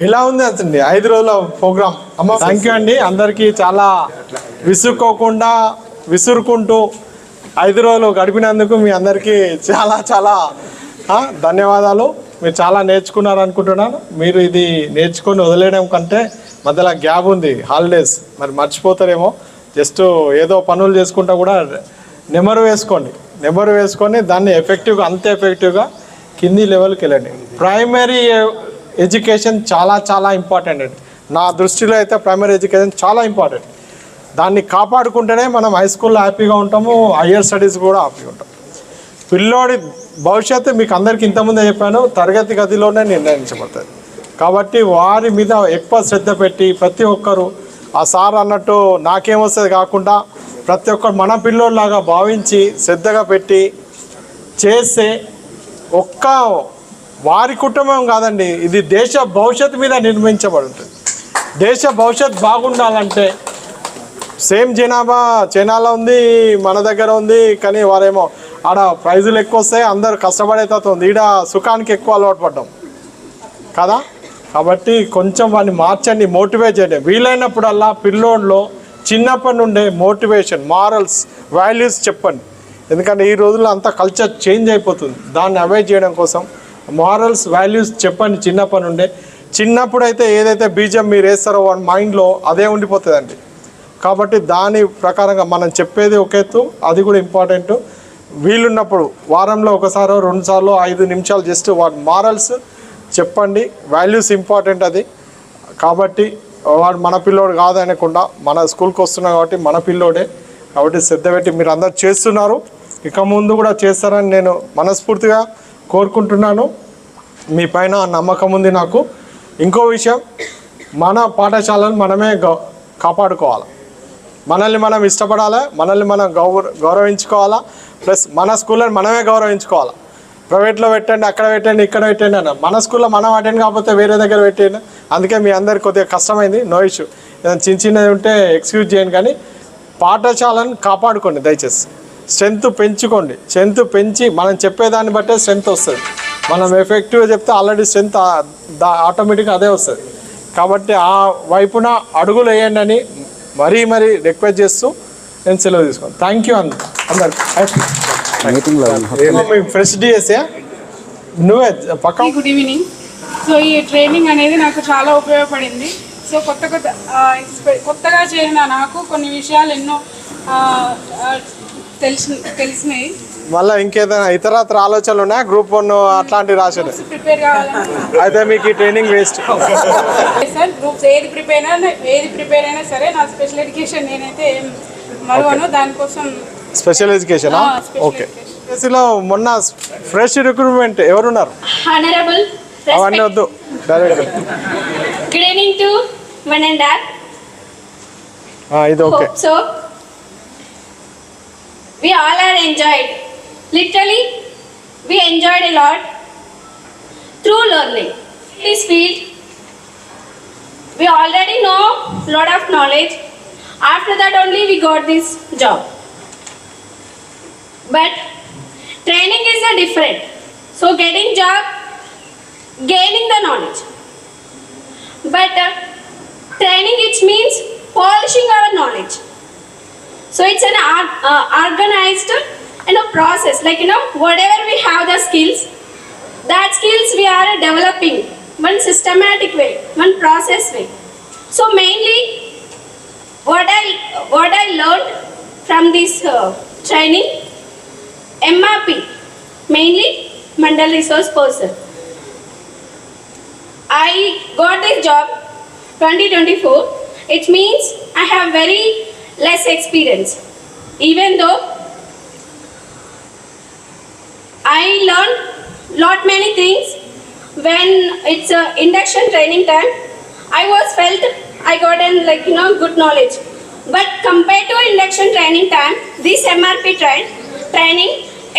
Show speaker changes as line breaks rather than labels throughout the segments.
ఎలా ఉంది అండి 5 రోజుల ప్రోగ్రామ్? అమ్మ థ్యాంక్ యూ అండి. అందరికీ చాలా విసురుకుంటూ 5 రోజులు గడిపినందుకు మీ అందరికీ చాలా చాలా ధన్యవాదాలు. మీరు చాలా నేర్చుకున్నారు అనుకుంటున్నాను. మీరు ఇది నేర్చుకొని వదిలేయడం కంటే మధ్యలో గ్యాప్ ఉంది, హాలిడేస్, మరి మర్చిపోతారేమో. జస్ట్ ఏదో పనులు చేసుకుంటా కూడా నెంబర్ వేసుకొని దాన్ని అంతే ఎఫెక్టివ్గా కింది లెవెల్కి వెళ్ళండి. ప్రైమరీ ఎడ్యుకేషన్ చాలా చాలా ఇంపార్టెంట్ అండి. నా దృష్టిలో అయితే ప్రైమరీ ఎడ్యుకేషన్ చాలా ఇంపార్టెంట్. దాన్ని కాపాడుకుంటేనే మనం హై స్కూల్లో హ్యాపీగా ఉంటాము, హయ్యర్ స్టడీస్ కూడా హ్యాపీగా ఉంటాం. పిల్లోడి భవిష్యత్తు మీకు అందరికీ ఇంతకుముందే చెప్పాను, తరగతి గదిలోనే నిర్ణయించబడుతుంది. కాబట్టి వారి మీద ఎక్కువ శ్రద్ధ పెట్టి ప్రతి ఒక్కరు ఆ సార్ అన్నట్టు నాకేమొస్తుంది కాకుండా ప్రతి ఒక్కరు మన పిల్లోళ్ళలాగా భావించి శ్రద్ధగా పెట్టి చేస్తే వారి కుటుంబం కాదండి, ఇది దేశ భవిష్యత్తు మీద నిర్మించబడి ఉంటుంది. దేశ భవిష్యత్తు బాగుండాలంటే సేమ్ జనాభా చైనాలో ఉంది, మన దగ్గర ఉంది, కానీ వారేమో ఆడ ప్రైజులు ఎక్కువ వస్తాయి, అందరు కష్టపడే తత్వం, ఈడ సుఖానికి ఎక్కువ అలవాటు పడ్డాం కదా. కాబట్టి కొంచెం వాడిని మార్చండి, మోటివేట్ చేయండి. వీలైనప్పుడల్లా పిల్లోడ్లో చిన్నప్పటి నుండే మోటివేషన్, మారల్స్, వాల్యూస్ చెప్పండి. ఎందుకంటే ఈ రోజుల్లో అంతా కల్చర్ చేంజ్ అయిపోతుంది. దాన్ని అవాయిడ్ చేయడం కోసం మారల్స్, వాల్యూస్ చెప్పండి చిన్నప్పటి నుండే. చిన్నప్పుడు అయితే ఏదైతే బీజం మీరు వేస్తారో వాడి మైండ్లో అదే ఉండిపోతుందండి. కాబట్టి దాని ప్రకారంగా మనం చెప్పేది ఒక ఎత్తు, అది కూడా ఇంపార్టెంట్. వీలున్నప్పుడు వారంలో ఒకసారో 2 సార్లు 5 నిమిషాలు జస్ట్ వాడి మారల్స్ చెప్పండి. వాల్యూస్ ఇంపార్టెంట్ అది. కాబట్టి వాడు మన పిల్లోడు కాదనకుండా మన స్కూల్కి వస్తున్నాం కాబట్టి మన పిల్లోడే. కాబట్టి శ్రద్ధ పెట్టి మీరు అందరు చేస్తున్నారు, ఇక ముందు కూడా చేస్తారని నేను మనస్ఫూర్తిగా కోరుకుంటున్నాను. మీ పైన నమ్మకం ఉంది నాకు. ఇంకో విషయం, మన పాఠశాలను మనమే కాపాడుకోవాలి. మనల్ని మనం ఇష్టపడాలి, మనల్ని మనం గౌరవించుకోవాలా. ప్లస్ మన స్కూళ్ళని మనమే గౌరవించుకోవాలి. ప్రైవేట్లో పెట్టండి, అక్కడ పెట్టండి, ఇక్కడ పెట్టండి అన్న, మన స్కూల్లో మనం అటెండ్ కాకపోతే వేరే దగ్గర పెట్టండి. అందుకే మీ అందరికి కొద్దిగా కష్టమైంది, నో ఇష్యూ. ఏదైనా చిన్నది ఉంటే ఎక్స్క్యూజ్ చేయండి, కానీ పాఠశాలను కాపాడుకోండి దయచేసి. స్ట్రెంత్ పెంచుకోండి. స్ట్రెంత్ పెంచి మనం చెప్పేదాన్ని బట్టే స్ట్రెంత్ వస్తుంది. మనం ఎఫెక్టివ్గా చెప్తే ఆల్రెడీ స్ట్రెంత్ ఆటోమేటిక్గా అదే వస్తుంది. కాబట్టి ఆ వైపున అడుగులు వేయండి అని మరీ రిక్వెస్ట్ చేస్తూ నేను సెలవు తీసుకోండి. థ్యాంక్ యూ అందరికి. ఫ్రెష్ డిఎస్ఏ నువ్వే పక్క.
Good evening. సో ఈ ట్రైనింగ్ అనేది నాకు చాలా ఉపయోగపడింది. సో కొత్తగా చేరిన నాకు కొన్ని విషయాలు ఎన్నో తెలిసినాయి.
మళ్ళీ ఇంకేదైనా ఇతరత్ర ఆలోచనలు ఉన్నాయా? గ్రూప్ 1 అట్లాంటివి రాశారు
ప్రిపేర్ కావాలని
అయితే మీకు ఈ ట్రైనింగ్ వేస్ట్.
సార్ గ్రూప్స్ ఏది ప్రిపేర్ అయినా సరే నా స్పెషల్ ఎడ్యుకేషన్ నేనైతే మరువను. దానికోసం
స్పెషల్ ఎడ్యుకేషన్. ఓకే. మొన్న ఫ్రెష్ రిక్రూట్మెంట్ ఎవరున్నారు? అవన్నీ వద్దు, direct.
Good evening to one and all.
ఇది okay.
So we all are enjoyed. Literally, we enjoyed a lot through learning. This field, we already know lot of knowledge. After that only we got this job. But training is a different. So getting job, gaining the knowledge. But training, it means polishing our knowledge. So it's an organized process. Like whatever we have the skills, that skills we are developing one systematic way, one process way. So mainly, what I learned from this training, MRP, mainly Mandal Resource Person. I got this job 2024. It means I have very less experience. Even though I learned lot many things when it's a induction training time, I felt I got good knowledge. But compared to induction training time, this MRP training,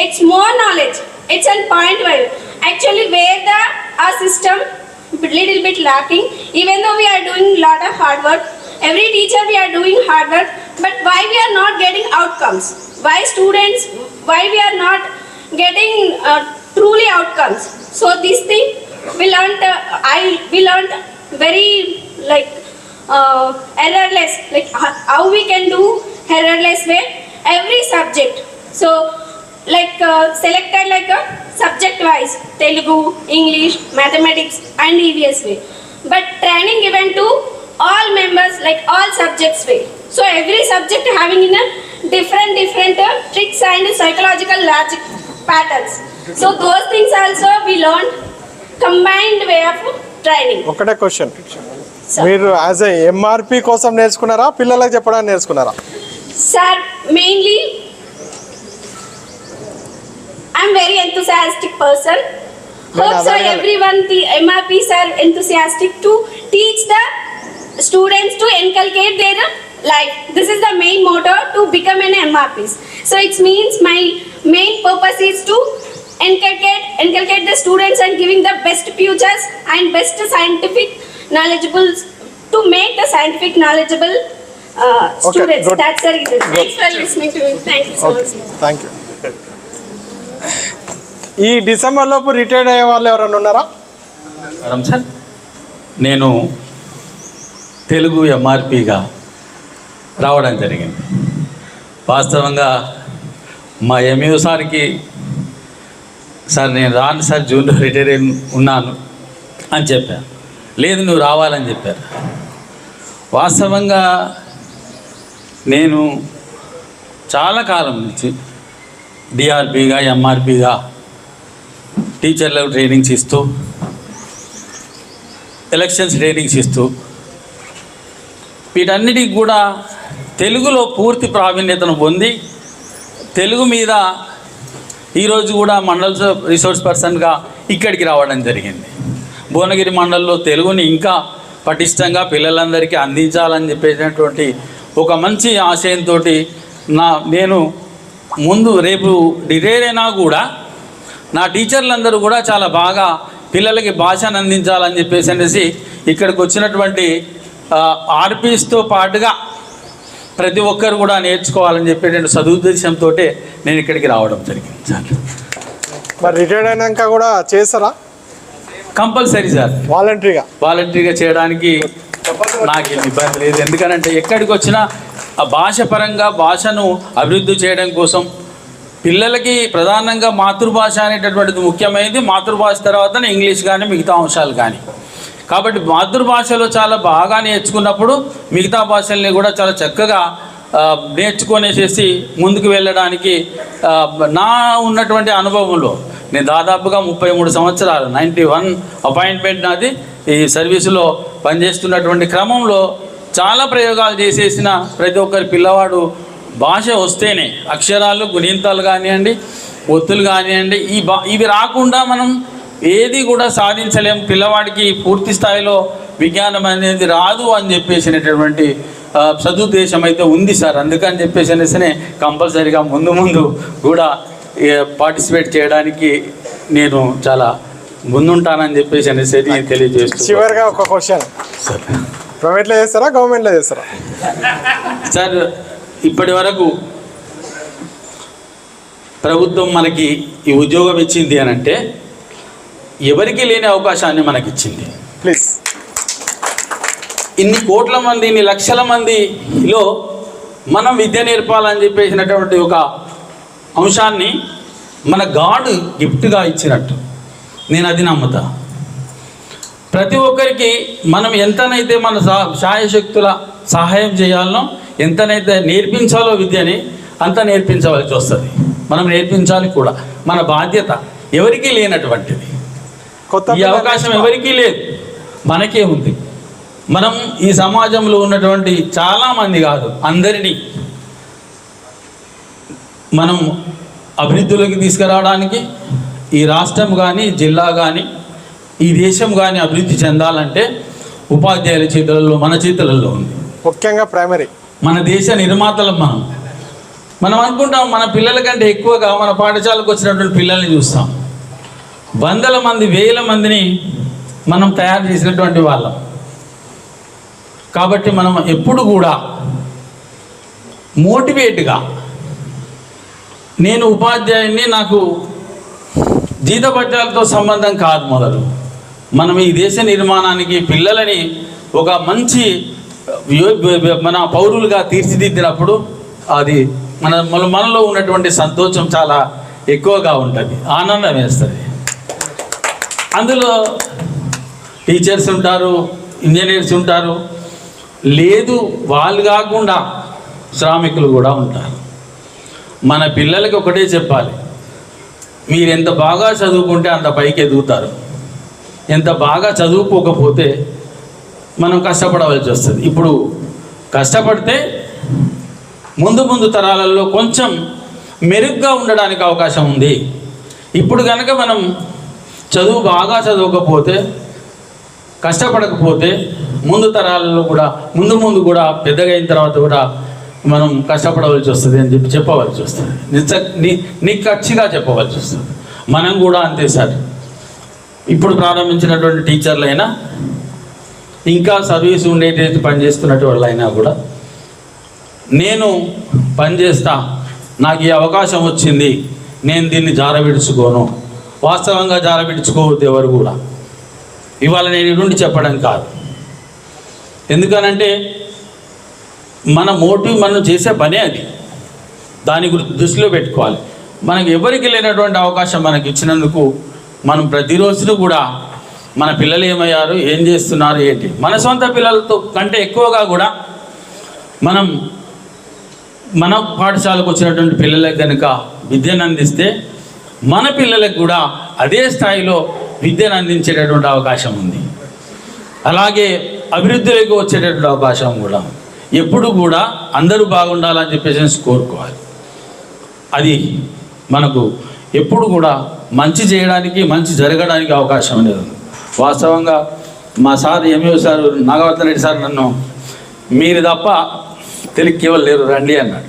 it's more knowledge. It's on point well. Actually, where our system little bit lacking, even though we are doing lot of hard work, every teacher we are doing hard work, but why we are not getting outcomes? Why students, why we are not getting truly outcomes? So this thing we learned very like errorless, like how we can do errorless way every subject. So like selected like a subject wise, Telugu, English, mathematics and EVS way, but training given to all members like all subjects way. So every subject having in a different tricks and psychological logic patterns. So those things also we learned combined way of training.
ఒకటే question, మీరు as a MRP కోసం నేర్చుకున్నారా, పిల్లలకు చెప్పడానికి నేర్చుకున్నారా?
Sir, mainly I'm very enthusiastic person. Hope so everyone the MRPs are enthusiastic to teach the students to inculcate their life. This is the main motto to become an MRPs. So it means my main purpose is to inculcate the students and giving the best futures and best scientific knowledgeable to make the scientific knowledgeable students.
good.
That's the reason. Thanks for listening to me. Thank you so much.
Thank you. ఈ December లోపు retired అయ్యే వాళ్ళు ఎవరైనా ఉన్నారా?
Sir, నేను తెలుగు ఎంఆర్పిగా రావడం జరిగింది. వాస్తవంగా మా ఎంయూ సార్కి, సార్ నేను రాను సార్, జూన్లో రిటైర్ ఉన్నాను అని చెప్పాను. లేదు నువ్వు రావాలని చెప్పారు. వాస్తవంగా నేను చాలా కాలం నుంచి డిఆర్పిగా ఎంఆర్పిగా టీచర్లకు ట్రైనింగ్స్ ఇస్తూ, ఎలక్షన్స్ ట్రైనింగ్స్ ఇస్తూ, వీటన్నిటికి కూడా తెలుగులో పూర్తి ప్రావీణ్యతను పొంది తెలుగు మీద ఈరోజు కూడా మండల్ రిసోర్స్ పర్సన్గా ఇక్కడికి రావడం జరిగింది. భువనగిరి మండలంలో తెలుగుని ఇంకా పటిష్టంగా పిల్లలందరికీ అందించాలని చెప్పేసినటువంటి ఒక మంచి ఆశయంతో నేను ముందు రేపు రిటైర్ అయినా కూడా నా టీచర్లందరూ కూడా చాలా బాగా పిల్లలకి భాషను అందించాలని చెప్పేసి ఇక్కడికి వచ్చినటువంటి ఆర్పీస్తో పాటుగా ప్రతి ఒక్కరు కూడా నేర్చుకోవాలని చెప్పేటువంటి సదుద్దేశంతో నేను ఇక్కడికి రావడం జరిగింది సార్.
మరి రిటైర్డ్ అయినాక కూడా చేస్తారా?
కంపల్సరీ సార్, వాలంటరీగా చేయడానికి నాకేం ఇబ్బంది లేదు. ఎందుకంటే ఎక్కడికి వచ్చినా ఆ భాష పరంగా భాషను అభివృద్ధి చేయడం కోసం పిల్లలకి ప్రధానంగా మాతృభాష అనేటటువంటిది ముఖ్యమైనది. మాతృభాష తర్వాతనే ఇంగ్లీష్ కానీ మిగతా అంశాలు కానీ. కాబట్టి మాతృభాషలో చాలా బాగా నేర్చుకున్నప్పుడు మిగతా భాషల్ని కూడా చాలా చక్కగా నేర్చుకొనేసేసి ముందుకు వెళ్ళడానికి నా ఉన్నటువంటి అనుభవంలో నేను దాదాపుగా 33 సంవత్సరాలు 91 అపాయింట్మెంట్ నాది ఈ సర్వీసులో పనిచేస్తున్నటువంటి క్రమంలో చాలా ప్రయోగాలు చేసేసిన ప్రతి ఒక్కరి పిల్లవాడు భాష వస్తేనే అక్షరాలు గుణింతాలు కానివ్వండి, ఒత్తులు కానివ్వండి, ఇవి రాకుండా మనం ఏది కూడా సాధించలేం. పిల్లవాడికి పూర్తి స్థాయిలో విజ్ఞానం అనేది రాదు అని చెప్పేసినటువంటి సదుద్దేశం అయితే ఉంది సార్. అందుకని చెప్పేసి కంపల్సరీగా ముందు కూడా పార్టిసిపేట్ చేయడానికి నేను చాలా ముందుంటానని చెప్పేసి తెలియజేస్తూ,
చివరిగా ఒక క్వశ్చన్
సార్,
ప్రైవేట్లో చేస్తారా, గవర్నమెంట్లో చేస్తారా?
సార్, ఇప్పటి వరకు ప్రభుత్వం మనకి ఈ ఉద్యోగం ఇచ్చింది అని అంటే ఎవరికి లేని అవకాశాన్ని మనకి ఇచ్చింది.
ప్లీజ్,
ఇన్ని కోట్ల మంది, ఇన్ని లక్షల మందిలో మనం విద్య నేర్పాలని చెప్పేసినటువంటి ఒక అంశాన్ని మన గాడ్ గిఫ్ట్గా ఇచ్చినట్టు నేను అది నమ్ముతా. ప్రతి ఒక్కరికి మనం ఎంతనైతే మన శాయశక్తుల సహాయం చేయాలనో, ఎంతనైతే నేర్పించాలో విద్యని అంత నేర్పించవలసి వస్తుంది. మనం నేర్పించాలి కూడా, మన బాధ్యత. ఎవరికీ లేనటువంటిది ఈ అవకాశం ఎవరికీ లేదు, మనకే ఉంది. మనం ఈ సమాజంలో ఉన్నటువంటి చాలామంది కాదు అందరినీ మనం అభివృద్ధిలోకి తీసుకురావడానికి ఈ రాష్ట్రం కానీ, జిల్లా కానీ, ఈ దేశం కానీ అభివృద్ధి చెందాలంటే ఉపాధ్యాయుల చేతులలో, మన చేతులలో ఉంది.
ముఖ్యంగా ప్రైమరీ.
మన దేశ నిర్మాతలం మనం అనుకుంటాం మన పిల్లల కంటే ఎక్కువగా మన పాఠశాలకు వచ్చినటువంటి పిల్లల్ని చూస్తాం. వందల మంది, వేల మందిని మనం తయారు చేసినటువంటి వాళ్ళం. కాబట్టి మనం ఎప్పుడు కూడా మోటివేట్గా, నేను ఉపాధ్యాయుని, నాకు జీతభత్యాలతో సంబంధం కాదు, మొదలు మనం ఈ దేశ నిర్మాణానికి పిల్లలని ఒక మంచి మన పౌరులుగా తీర్చిదిద్దినప్పుడు అది మనలో ఉన్నటువంటి సంతోషం చాలా ఎక్కువగా ఉంటుంది, ఆనందం వేస్తుంది. అందులో టీచర్స్ ఉంటారు, ఇంజనీర్స్ ఉంటారు, లేదు వాళ్ళు కాకుండా శ్రామికులు కూడా ఉంటారు. మన పిల్లలకి ఒకటే చెప్పాలి, మీరు ఎంత బాగా చదువుకుంటే అంత పైకి ఎదుగుతారు, ఎంత బాగా చదువుకోకపోతే మనం కష్టపడవలసి వస్తుంది. ఇప్పుడు కష్టపడితే ముందు తరాలలో కొంచెం మెరుగ్గా ఉండడానికి అవకాశం ఉంది. ఇప్పుడు కనుక మనం బాగా చదవకపోతే, కష్టపడకపోతే ముందు తరాలలో కూడా ముందు కూడా పెద్దగా అయిన తర్వాత కూడా మనం కష్టపడవలసి వస్తుంది అని చెప్పవలసి వస్తుంది. నిక్కచ్చిగా చెప్పవలసి వస్తుంది. మనం కూడా అంతే సార్. ఇప్పుడు ప్రారంభించినటువంటి టీచర్లైనా ఇంకా సర్వీస్ ఉండేటట్టు పనిచేస్తున్నట్టు వాళ్ళైనా కూడా నేను పనిచేస్తా, నాకు ఈ అవకాశం వచ్చింది, నేను దీన్ని జారవిడుచుకోను. వాస్తవంగా జారవిడుచుకోవద్దు ఎవరు కూడా. ఇవాళ నేను ఇటువంటి చెప్పడం కాదు. ఎందుకనంటే మన మోటివ్, మనం చేసే పనే అది. దాని గురించి దృష్టిలో పెట్టుకోవాలి. మనకి ఎవరికి లేనటువంటి అవకాశం మనకి ఇచ్చినందుకు మనం ప్రతిరోజు కూడా మన పిల్లలు ఏమయ్యారు, ఏం చేస్తున్నారు, ఏంటి, మన సొంత పిల్లలతో కంటే ఎక్కువగా కూడా మనం మన పాఠశాలకు వచ్చినటువంటి పిల్లలకు కనుక విద్యను అందిస్తే మన పిల్లలకు కూడా అదే స్థాయిలో విద్యను అందించేటటువంటి అవకాశం ఉంది. అలాగే అభివృద్ధిలోకి వచ్చేటటువంటి అవకాశం కూడా. ఎప్పుడు కూడా అందరూ బాగుండాలని చెప్పేసి కోరుకోవాలి. అది మనకు ఎప్పుడు కూడా మంచి చేయడానికి, మంచి జరగడానికి అవకాశం అనేది ఉంది. వాస్తవంగా మా sir MA sir Nagavardhan Reddy sir నన్ను మీరు తప్ప తెలుగు ఎవరు లేరు రండి అన్నాడు.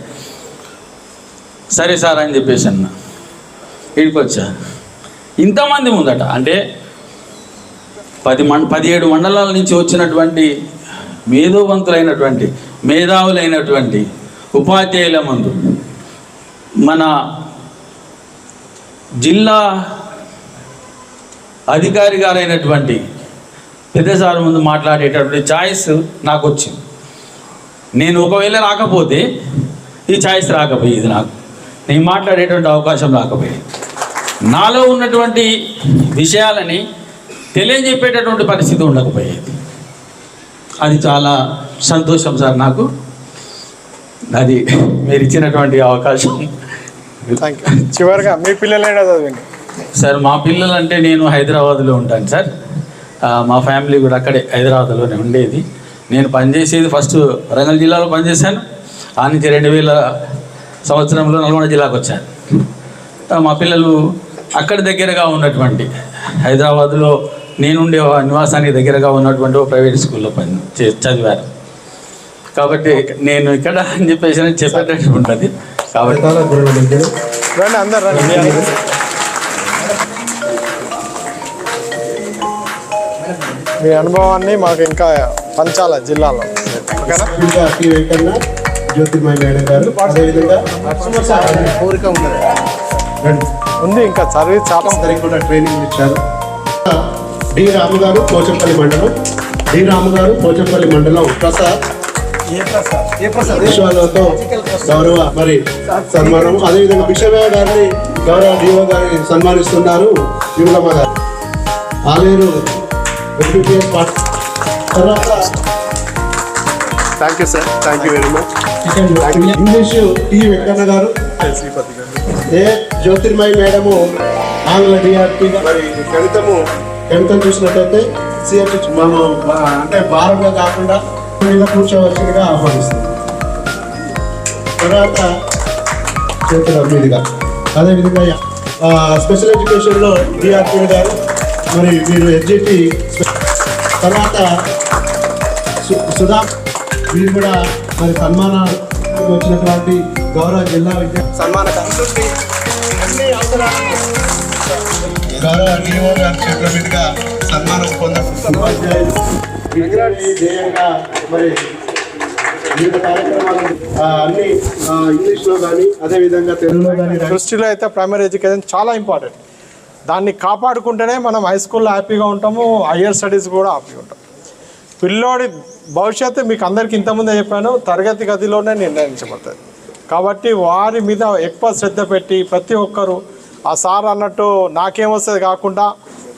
సరే సార్ అని చెప్పేసి అన్న. ఇక్కడికి వచ్చా, ఇంతమంది ముందట, అంటే 17 మండలాల నుంచి వచ్చినటువంటి మేధావులైనటువంటి ఉపాధ్యాయుల ముందు మన జిల్లా అధికారి గారైనటువంటి పెద్దసారి ముందు మాట్లాడేటటువంటి ఛాయిస్ నాకు వచ్చింది. నేను ఒకవేళ రాకపోతే ఈ ఛాయిస్ రాకపోయేది, నేను మాట్లాడేటువంటి అవకాశం రాకపోయేది. నాలో ఉన్నటువంటి విషయాలని తెలియజెప్పేటటువంటి పరిస్థితి ఉండకపోయేది. అది చాలా సంతోషం సార్ నాకు, అది మీరు ఇచ్చినటువంటి అవకాశం.
Thank you. చివరిగా మీ పిల్లలు ఏంటో చదివండి
సార్. మా పిల్లలు అంటే నేను హైదరాబాద్లో ఉంటాను సార్. మా ఫ్యామిలీ కూడా అక్కడే హైదరాబాద్లోనే ఉండేది. నేను పనిచేసేది ఫస్ట్ వరంగల్ జిల్లాలో పనిచేశాను. ఆ నుంచి 2000 సంవత్సరంలో నల్గొండ జిల్లాకు వచ్చాను. మా పిల్లలు అక్కడ దగ్గరగా ఉన్నటువంటి హైదరాబాద్లో నేనుండే నివాసానికి దగ్గరగా ఉన్నటువంటి ప్రైవేట్ స్కూల్లో చదివారు. కాబట్టి నేను ఇక్కడ అని చెప్పేసి చెప్పేటట్టు ఉంటుంది. కాబట్టి
రండి అందరు రండి. మీ అనుభవాన్ని మాకు ఇంకా పంచాల జిల్లాలో, ఓకేనా?
జ్యోతిర్మయ మేడం గారు, అదేవిధంగా
కోరిక ఉంది, ఇంకా సర్వీస్ చాలా
కూడా ట్రైనింగ్ ఇచ్చారు. డి రాము గారు పోచంపల్లి మండలం ప్రసాద్ విశ్వాలతో గౌరవ మరి సన్మానం. అదేవిధంగా భిక్షమయ్య గారిని గౌరవ డిఓ గారిని సన్మానిస్తున్నారు. విమలమ్మ గారు ఆలేరు తర్వాత
thank you sir, thank you very much.
English T Venkanna గారు, ఏ జ్యోతిర్మయ మేడము ఆంగ్ల డిఆర్పి, మరి గణితం చూసినట్టయితే సిఎఫ్ అంటే భారంగా కాకుండా మీద కూర్చోవలసిందిగా ఆహ్వానిస్తుంది. తర్వాత చేతుల మీదుగా అదేవిధంగా స్పెషల్ ఎడ్యుకేషన్లో డిఆర్పి గారు, మరి వీరు ఎస్జిటి. తర్వాత సుధా, వీరు కూడా మరి సన్మానానికి వచ్చినటువంటి గౌరవ జిల్లా విద్యా సన్మాన కమిటీ అన్ని అవసరాలను గౌరవ డిఓ గారి చేతుల మీదుగా సన్మానం పొందారు. ఉపాధ్యాయులు ధ్యేయంగా మరి వివిధ కార్యక్రమాలు అన్ని ఇంగ్లీష్లో కానీ అదేవిధంగా తెలుగులో కానీ.
దృష్టిలో అయితే ప్రైమరీ ఎడ్యుకేషన్ చాలా ఇంపార్టెంట్. దాన్ని కాపాడుకుంటేనే మనం హై స్కూల్లో హ్యాపీగా ఉంటాము, హయ్యర్ స్టడీస్ కూడా హ్యాపీగా ఉంటాం. పిల్లోడి భవిష్యత్తు మీకు అందరికీ ఇంతకుముందే చెప్పాను, తరగతి గదిలోనే నిర్ణయించబడుతుంది. కాబట్టి వారి మీద ఎక్కువ శ్రద్ధ పెట్టి ప్రతి ఒక్కరు ఆ సార్ అన్నట్టు నాకేమొస్తుంది కాకుండా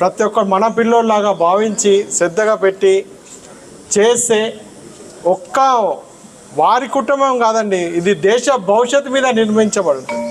ప్రతి ఒక్కరు మన పిల్లోళ్ళలాగా భావించి శ్రద్ధగా పెట్టి చేస్తే ఒక్క వారి కుటుంబం కాదండి, ఇది దేశ భవిష్యత్తు మీద నిర్మించబడుతుంది.